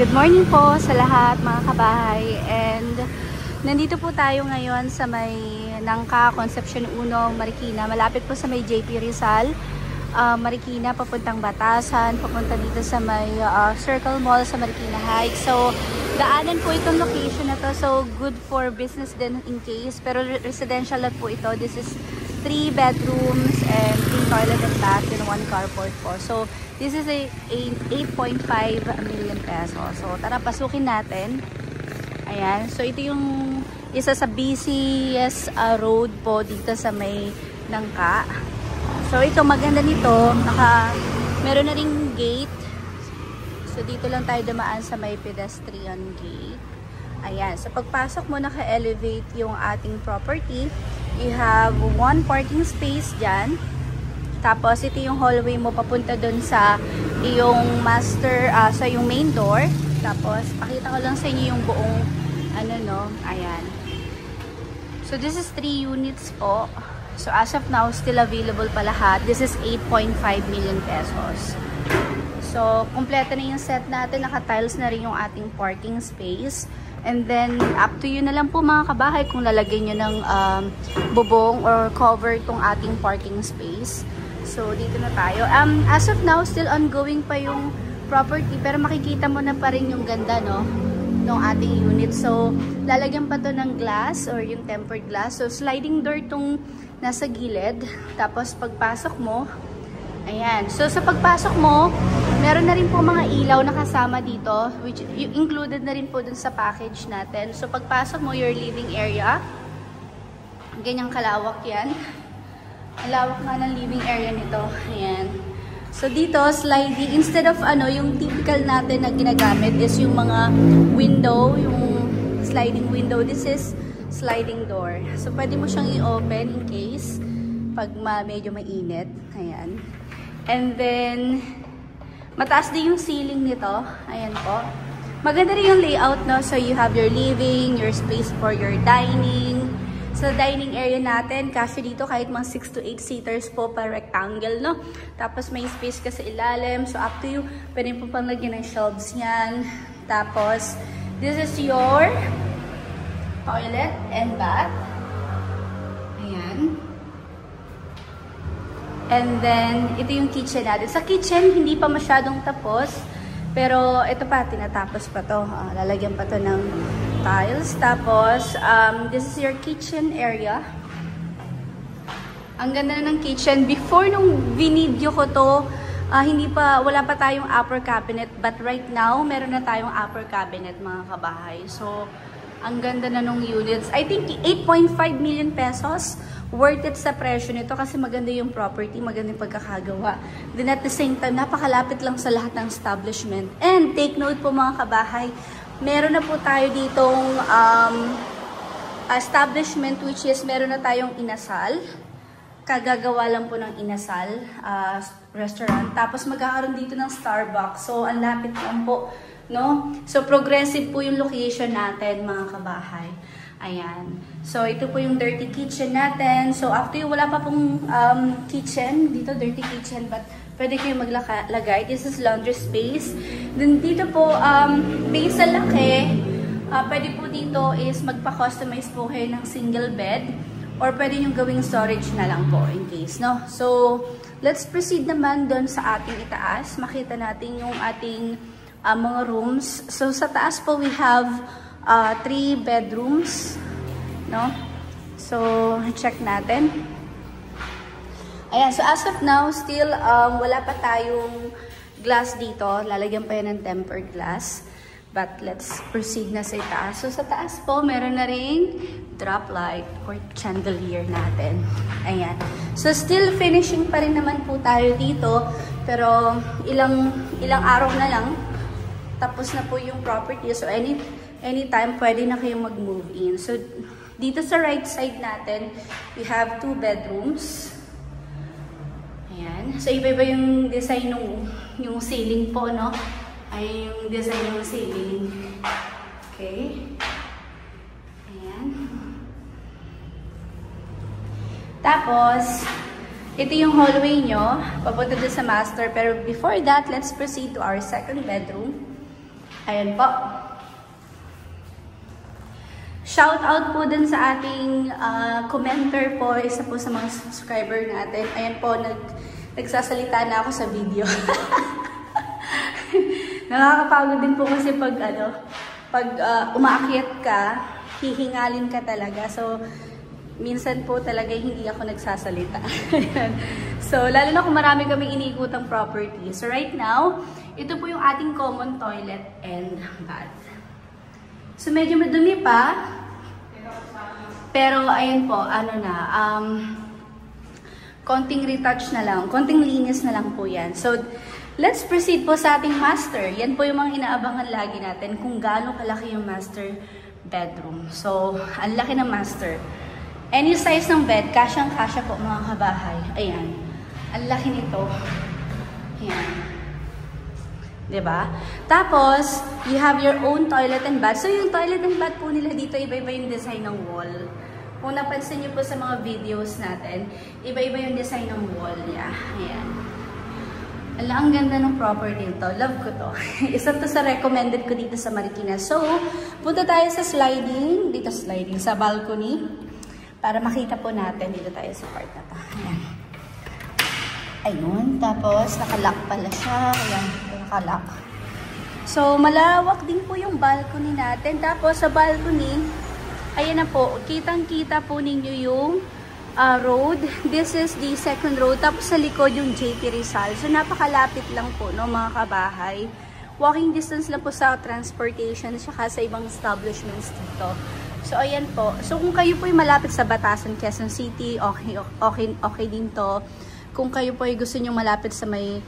Good morning po sa lahat mga kabahay, and nandito po tayo ngayon sa may Nangka, Concepcion 1, Marikina. Malapit po sa may JP Rizal, Marikina, papuntang Batasan, papunta dito sa may Circle Mall sa Marikina Heights. So, daanan po itong location na to. So, good for business din in case. Pero residential lang po ito. This is 3 bedrooms and 3 toilet and bath and 1 carport po. So, this is a 8.5 million pesos. So, tara, pasukin natin. Ayan. So, ito yung isa sa busiest road po dito sa may Nangka. So, ito, maganda nito. Meron na ring gate. So, dito lang tayo dumaan sa may pedestrian gate. Ayan. So, pagpasok mo, naka-elevate yung ating property. You have 1 parking space dyan. Tapos, ito yung hallway mo papunta dun sa iyong master, sa yung main door. Tapos, pakita ko lang sa inyo yung buong, ayan. So, this is 3 units po. So, as of now, still available pa lahat. This is 8.5 million pesos. So, kompleto na yung set natin. Naka-tiles na rin yung ating parking space. And then, up to you na lang po mga kabahay kung lalagay nyo ng bubong or cover itong ating parking space. So, dito na tayo. As of now, still ongoing pa yung property. Pero makikita mo na pa rin yung ganda, no? Ng ating unit. So, lalagyan pa to ng glass or yung tempered glass. So, sliding door itong nasa gilid. Tapos, pagpasok mo, ayan. So, sa pagpasok mo, meron na rin po mga ilaw na kasama dito, which included na rin po dun sa package natin. So, pagpasok mo, your living area, ganyang kalawak yan. Ang lawak nga ng living area nito. Ayan. So, dito, sliding, instead of yung typical natin na ginagamit is yung mga window, yung sliding window. This is sliding door. So, pwede mo siyang i-open in case pag medyo mainit. Ayan. And then, mataas din yung ceiling nito. Ayan po. Maganda rin yung layout, no? So, you have your living, your space for your dining. Sa dining area natin, kasi dito kahit mga 6 to 8 seaters po pa rectangle, no? Tapos, may space ka sa ilalim. So, up to you. Pwede po pang lagyan ng shelves yan. Tapos, this is your toilet and bath. Ayan. And then, ito yung kitchen natin. Sa kitchen, hindi pa masyadong tapos. Pero, ito pa, tinatapos pa to. Lalagyan pa to ng tiles. Tapos, this is your kitchen area. Ang ganda na ng kitchen. Before nung video ko to, wala pa tayong upper cabinet. But right now, meron na tayong upper cabinet, mga kabahay. So, ang ganda na nung units. I think 8.5 million pesos. Worth it sa presyo nito kasi maganda yung property, maganda yung pagkakagawa. Then at the same time, napakalapit lang sa lahat ng establishment. And take note po mga kabahay, meron na po tayo ditong establishment which is meron na tayong inasal. Kagagawa lang po ng inasal restaurant. Tapos magkakaroon dito ng Starbucks. So, ang lapit lang po, no? So, progressive po yung location natin mga kabahay. Ayan. So, ito po yung dirty kitchen natin. So, after yung wala pa pong kitchen, dito dirty kitchen, but pwede kayo maglagay. This is laundry space. Then, dito po, based sa laki, pwede po dito is magpa-customize po kayo ng single bed or pwede yung gawing storage na lang po in case, no? So, let's proceed naman doon sa ating itaas. Makita natin yung ating mga rooms. So, sa taas po, we have 3 bedrooms, no? So, check natin. Ayan, so as of now, still, wala pa tayong glass dito. Lalagyan pa yan ng tempered glass. But, let's proceed na sa itaas. So, sa taas po, meron na rin drop light or chandelier natin. Ayan. So, still finishing pa rin naman po tayo dito. Pero, ilang araw na lang, tapos na po yung property. So, anytime, pwede na kayong mag-move in. So, dito sa right side natin, we have 2 bedrooms. Ayan. So, iba-iba yung design yung ceiling po, no? Ay, yung design ng ceiling. Okay. Ayan. Tapos, ito yung hallway nyo. Papunta doon sa master. Pero before that, let's proceed to our second bedroom. Ayan po. Shout out po dun sa ating commenter po, isa po sa mga subscriber natin. Ayan po, nagsasalita na ako sa video. Nakakapagod din po kasi pag umaakyat ka, hihingalin ka talaga. So, minsan po talaga hindi ako nagsasalita. So, lalo na kung marami kaming iniikutang property. So, right now, ito po yung ating common toilet and bath. So, medyo madumi pa. Pero, ayun po, konting retouch na lang. Konting linis na lang po yan. So, let's proceed po sa ating master. Yan po yung mga inaabangan lagi natin kung gaano kalaki yung master bedroom. So, ang laki ng master. Any size ng bed, kasyang-kasya po mga kabahay. Ayan. Ang laki nito. Ayan. Diba? Tapos, you have your own toilet and bath. So, yung toilet and bath po nila dito, iba-iba yung design ng wall. Kung napansin niyo po sa mga videos natin, iba-iba yung design ng wall niya. Ayan. Ang ganda ng property nito. Love ko to. Isa to sa recommended ko dito sa Marikina. So, punta tayo sa sliding. Dito sliding. Sa balcony. Para makita po natin. Dito tayo sa part na to. Ayan. Ayun. Tapos, nakalock pala siya. Ayan. Nakalock. So, malawak din po yung balcony natin. Tapos, sa balcony, ayan na po. Kitang-kita po ninyo yung road. This is the second road. Tapos sa likod yung JP Rizal. So napakalapit lang po, no, mga kabahay. Walking distance lang po sa transportation saka sa ibang establishments dito. So ayan po. So kung kayo po ay malapit sa Batasan, Quezon City, okay din to. Kung kayo po ay gusto nyo malapit sa may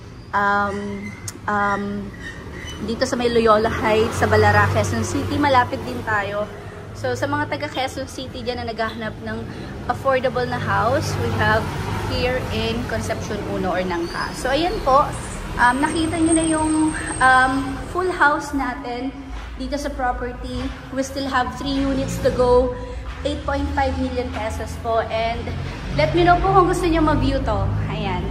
dito sa may Loyola Heights, sa Balara, Quezon City, malapit din tayo. So, sa mga taga Quezon City dyan na naghahanap ng affordable na house, we have here in Concepcion 1 or Nangka. So, ayan po. Nakita nyo na yung full house natin dito sa property. We still have 3 units to go. 8.5 million pesos po. And let me know po kung gusto nyo ma-view to. Ayan.